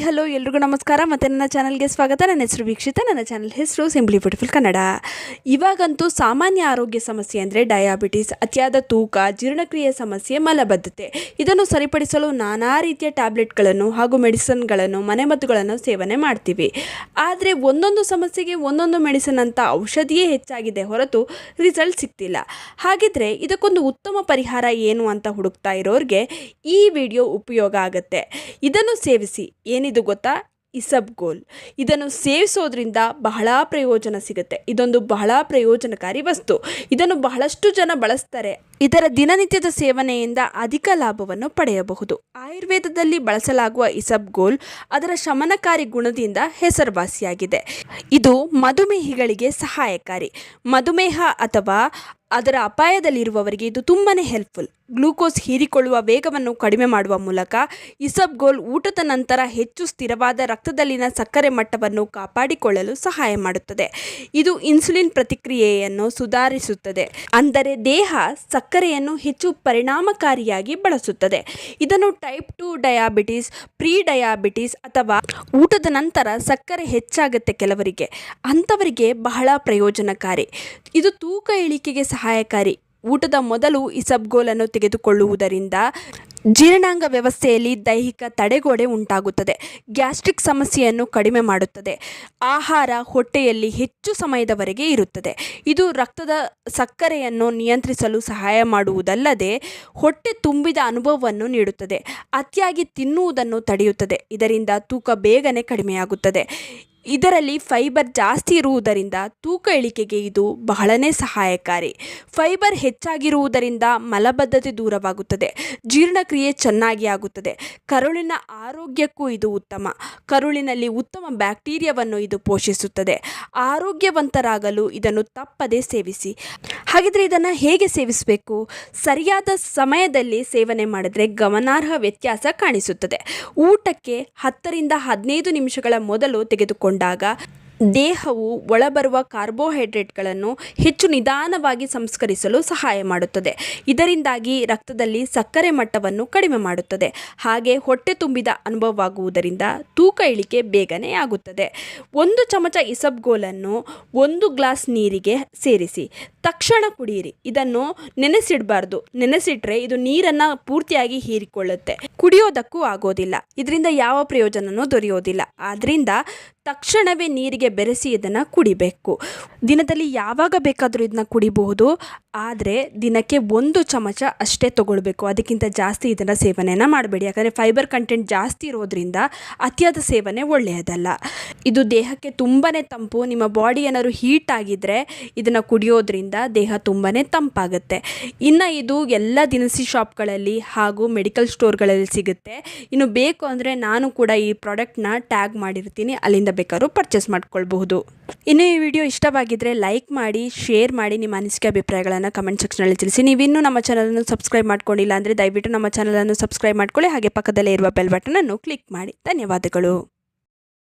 Hello ಎಲ್ರಿಗೂ ನಮಸ್ಕಾರ ಮತ್ತು ನನ್ನ ಚಾನಲ್ಗೆ ಸ್ವಾಗತ. ನನ್ನ ಹೆಸರು ವೀಕ್ಷಿತ. ನನ್ನ ಚಾನಲ್ ಹೆಸರು ಸಿಂಪ್ಲಿ ಬ್ಯೂಟಿಫುಲ್ ಕನ್ನಡ. ಇವಾಗಂತೂ ಸಾಮಾನ್ಯ ಆರೋಗ್ಯ ಸಮಸ್ಯೆ ಅಂದರೆ ಡಯಾಬಿಟಿಸ್, ಅತಿಯಾದ ತೂಕ, ಜೀರ್ಣಕ್ರಿಯೆ ಸಮಸ್ಯೆ, ಮಲಬದ್ಧತೆ. ಇದನ್ನು ಸರಿಪಡಿಸಲು ನಾನಾ ರೀತಿಯ ಟ್ಯಾಬ್ಲೆಟ್ಗಳನ್ನು ಹಾಗೂ ಮೆಡಿಸಿನ್ಗಳನ್ನು, ಮನೆಮದ್ದುಗಳನ್ನು ಸೇವನೆ ಮಾಡ್ತೀವಿ. ಆದರೆ ಒಂದೊಂದು ಸಮಸ್ಯೆಗೆ ಒಂದೊಂದು ಮೆಡಿಸಿನ್ ಅಂತ ಔಷಧಿಯೇ ಹೆಚ್ಚಾಗಿದೆ ಹೊರತು ರಿಸಲ್ಟ್ ಸಿಗ್ತಿಲ್ಲ. ಹಾಗಿದ್ರೆ ಇದಕ್ಕೊಂದು ಉತ್ತಮ ಪರಿಹಾರ ಏನು ಅಂತ ಹುಡುಕ್ತಾ ಇರೋರಿಗೆ ಈ ವಿಡಿಯೋ ಉಪಯೋಗ ಆಗುತ್ತೆ. ಇದನ್ನು ಸೇವಿಸಿ. ಏನಿದು ಗೊತ್ತಾ? ಇಸಬ್ಗೋಲ್. ಇದನ್ನು ಸೇವಿಸೋದ್ರಿಂದ ಬಹಳ ಪ್ರಯೋಜನ ಸಿಗುತ್ತೆ. ಇದೊಂದು ಬಹಳ ಪ್ರಯೋಜನಕಾರಿ ವಸ್ತು. ಇದನ್ನು ಬಹಳಷ್ಟು ಜನ ಬಳಸ್ತಾರೆ. ಇದರ ದಿನನಿತ್ಯದ ಸೇವನೆಯಿಂದ ಅಧಿಕ ಲಾಭವನ್ನು ಪಡೆಯಬಹುದು. ಆಯುರ್ವೇದದಲ್ಲಿ ಬಳಸಲಾಗುವ ಇಸಬ್ಗೋಲ್ ಅದರ ಶಮನಕಾರಿ ಗುಣದಿಂದ ಹೆಸರುವಾಸಿಯಾಗಿದೆ. ಇದು ಮಧುಮೇಹಿಗಳಿಗೆ ಸಹಾಯಕಾರಿ. ಮಧುಮೇಹ ಅಥವಾ ಅದರ ಅಪಾಯದಲ್ಲಿರುವವರಿಗೆ ಇದು ತುಂಬಾ ಹೆಲ್ಪ್ಫುಲ್. ಗ್ಲೂಕೋಸ್ ಹೀರಿಕೊಳ್ಳುವ ವೇಗವನ್ನು ಕಡಿಮೆ ಮಾಡುವ ಮೂಲಕ ಇಸಬ್ಗೋಲ್ ಊಟದ ನಂತರ ಹೆಚ್ಚು ಸ್ಥಿರವಾದ ರಕ್ತದಲ್ಲಿನ ಸಕ್ಕರೆ ಮಟ್ಟವನ್ನು ಕಾಪಾಡಿಕೊಳ್ಳಲು ಸಹಾಯ ಮಾಡುತ್ತದೆ. ಇದು ಇನ್ಸುಲಿನ್ ಪ್ರತಿಕ್ರಿಯೆಯನ್ನು ಸುಧಾರಿಸುತ್ತದೆ, ಅಂದರೆ ದೇಹ ಸಕ್ಕರೆಯನ್ನು ಹೆಚ್ಚು ಪರಿಣಾಮಕಾರಿಯಾಗಿ ಬಳಸುತ್ತದೆ. ಇದನ್ನು ಟೈಪ್ 2 ಡಯಾಬಿಟಿಸ್, ಪ್ರೀ ಡಯಾಬಿಟಿಸ್ ಅಥವಾ ಊಟದ ನಂತರ ಸಕ್ಕರೆ ಹೆಚ್ಚಾಗುತ್ತೆ ಕೆಲವರಿಗೆ, ಅಂಥವರಿಗೆ ಬಹಳ ಪ್ರಯೋಜನಕಾರಿ. ಇದು ತೂಕ ಇಳಿಕೆಗೆ ಸಹಾಯಕಾರಿ. ಊಟದ ಮೊದಲು ಇಸಬ್ಗೋಲನ್ನು ತೆಗೆದುಕೊಳ್ಳುವುದರಿಂದ ಜೀರ್ಣಾಂಗ ವ್ಯವಸ್ಥೆಯಲ್ಲಿ ದೈಹಿಕ ತಡೆಗೋಡೆ ಉಂಟಾಗುತ್ತದೆ. ಗ್ಯಾಸ್ಟ್ರಿಕ್ ಸಮಸ್ಯೆಯನ್ನು ಕಡಿಮೆ ಮಾಡುತ್ತದೆ. ಆಹಾರ ಹೊಟ್ಟೆಯಲ್ಲಿ ಹೆಚ್ಚು ಸಮಯದವರೆಗೆ ಇರುತ್ತದೆ. ಇದು ರಕ್ತದ ಸಕ್ಕರೆಯನ್ನು ನಿಯಂತ್ರಿಸಲು ಸಹಾಯ ಮಾಡುವುದಲ್ಲದೆ ಹೊಟ್ಟೆ ತುಂಬಿದ ಅನುಭವವನ್ನು ನೀಡುತ್ತದೆ. ಅತಿಯಾಗಿ ತಿನ್ನುವುದನ್ನು ತಡೆಯುತ್ತದೆ. ಇದರಿಂದ ತೂಕ ಬೇಗನೆ ಕಡಿಮೆಯಾಗುತ್ತದೆ. ಇದರಲ್ಲಿ ಫೈಬರ್ ಜಾಸ್ತಿ ಇರುವುದರಿಂದ ತೂಕ ಇಳಿಕೆಗೆ ಇದು ಬಹಳನೇ ಸಹಾಯಕಾರಿ. ಫೈಬರ್ ಹೆಚ್ಚಾಗಿರುವುದರಿಂದ ಮಲಬದ್ಧತೆ ದೂರವಾಗುತ್ತದೆ. ಜೀರ್ಣಕ್ರಿಯೆ ಚೆನ್ನಾಗಿ ಆಗುತ್ತದೆ. ಕರುಳಿನ ಆರೋಗ್ಯಕ್ಕೂ ಇದು ಉತ್ತಮ. ಕರುಳಿನಲ್ಲಿ ಉತ್ತಮ ಬ್ಯಾಕ್ಟೀರಿಯಾವನ್ನು ಇದು ಪೋಷಿಸುತ್ತದೆ. ಆರೋಗ್ಯವಂತರಾಗಲು ಇದನ್ನು ತಪ್ಪದೇ ಸೇವಿಸಿ. ಹಾಗಿದ್ರೆ ಇದನ್ನು ಹೇಗೆ ಸೇವಿಸಬೇಕು? ಸರಿಯಾದ ಸಮಯದಲ್ಲಿ ಸೇವನೆ ಮಾಡಿದರೆ ಗಮನಾರ್ಹ ವ್ಯತ್ಯಾಸ ಕಾಣಿಸುತ್ತದೆ. ಊಟಕ್ಕೆ 10 ರಿಂದ 15 ನಿಮಿಷಗಳ ಮೊದಲು ತೆಗೆದುಕೊಂಡಾಗ ದೇಹವು ಒಳಬರುವ ಕಾರ್ಬೋಹೈಡ್ರೇಟ್ಗಳನ್ನು ಹೆಚ್ಚು ನಿಧಾನವಾಗಿ ಸಂಸ್ಕರಿಸಲು ಸಹಾಯ ಮಾಡುತ್ತದೆ. ಇದರಿಂದಾಗಿ ರಕ್ತದಲ್ಲಿ ಸಕ್ಕರೆ ಮಟ್ಟವನ್ನು ಕಡಿಮೆ ಮಾಡುತ್ತದೆ. ಹಾಗೆ ಹೊಟ್ಟೆ ತುಂಬಿದ ಅನುಭವವಾಗುವುದರಿಂದ ತೂಕ ಇಳಿಕೆ ಬೇಗನೆ ಆಗುತ್ತದೆ. 1 ಚಮಚ ಇಸಬ್ಗೋಲನ್ನು 1 ಗ್ಲಾಸ್ ನೀರಿಗೆ ಸೇರಿಸಿ ತಕ್ಷಣ ಕುಡಿಯಿರಿ. ಇದನ್ನು ನೆನೆಸಿಡಬಾರ್ದು. ನೆನೆಸಿಟ್ರೆ ಇದು ನೀರನ್ನು ಪೂರ್ತಿಯಾಗಿ ಹೀರಿಕೊಳ್ಳುತ್ತೆ. ಕುಡಿಯೋದಕ್ಕೂ ಆಗೋದಿಲ್ಲ. ಇದರಿಂದ ಯಾವ ಪ್ರಯೋಜನವೂ ದೊರೆಯೋದಿಲ್ಲ. ಆದ್ದರಿಂದ ತಕ್ಷಣವೇ ನೀರಿಗೆ ಬೆರೆಸಿ ಇದನ್ನು ಕುಡಿಬೇಕು. ದಿನದಲ್ಲಿ ಯಾವಾಗ ಬೇಕಾದರೂ ಇದನ್ನ ಕುಡಿಬಹುದು. ಆದರೆ ದಿನಕ್ಕೆ 1 ಚಮಚ ಅಷ್ಟೇ ತಗೊಳ್ಬೇಕು. ಅದಕ್ಕಿಂತ ಜಾಸ್ತಿ ಇದನ್ನು ಸೇವನೆಯನ್ನು ಮಾಡಬೇಡಿ. ಯಾಕಂದರೆ ಫೈಬರ್ ಕಂಟೆಂಟ್ ಜಾಸ್ತಿ ಇರೋದ್ರಿಂದ ಅತಿಯಾದ ಸೇವನೆ ಒಳ್ಳೆಯದಲ್ಲ. ಇದು ದೇಹಕ್ಕೆ ತುಂಬಾ ತಂಪು. ನಿಮ್ಮ ಬಾಡಿ ಏನಾದರೂ ಹೀಟ್ ಆಗಿದ್ದರೆ ಇದನ್ನು ಕುಡಿಯೋದ್ರಿಂದ ದೇಹ ತುಂಬಾ ತಂಪಾಗುತ್ತೆ. ಇನ್ನು ಇದು ಎಲ್ಲ ದಿನಸಿ ಶಾಪ್ಗಳಲ್ಲಿ ಹಾಗೂ ಮೆಡಿಕಲ್ ಸ್ಟೋರ್ಗಳಲ್ಲಿ ಸಿಗುತ್ತೆ. ಇನ್ನು ಬೇಕು ಅಂದರೆ ನಾನು ಕೂಡ ಈ ಪ್ರಾಡಕ್ಟ್ನ ಟ್ಯಾಗ್ ಮಾಡಿರ್ತೀನಿ, ಅಲ್ಲಿಂದ ಬೇಕಾದ್ರೂ ಪರ್ಚೇಸ್ ಮಾಡ್ಕೊಳ್ಬಹುದು. ಇನ್ನು ಈ ವಿಡಿಯೋ ಇಷ್ಟವಾಗಿದ್ದರೆ ಲೈಕ್ ಮಾಡಿ, ಶೇರ್ ಮಾಡಿ, ನಿಮ್ಮ ಅನಿಸಿಕೆ ಅಭಿಪ್ರಾಯಗಳನ್ನು ಕಮೆಂಟ್ ಸೆಕ್ಷನಲ್ಲಿ ತಿಳಿಸಿ. ನೀವಿನ್ನೂ ನಮ್ಮ ಚಾನಲನ್ನು ಸಬ್ಸ್ಕ್ರೈಬ್ ಮಾಡ್ಕೊಂಡಿಲ್ಲ ಅಂದರೆ ದಯವಿಟ್ಟು ನಮ್ಮ ಚಾನಲನ್ನು ಸಬ್ಸ್ಕ್ರೈಬ್ ಮಾಡ್ಕೊಳ್ಳಿ. ಹಾಗೆ ಪಕ್ಕದಲ್ಲೇ ಇರುವ ಬೆಲ್ ಬಟನನ್ನು ಕ್ಲಿಕ್ ಮಾಡಿ. ಧನ್ಯವಾದಗಳು.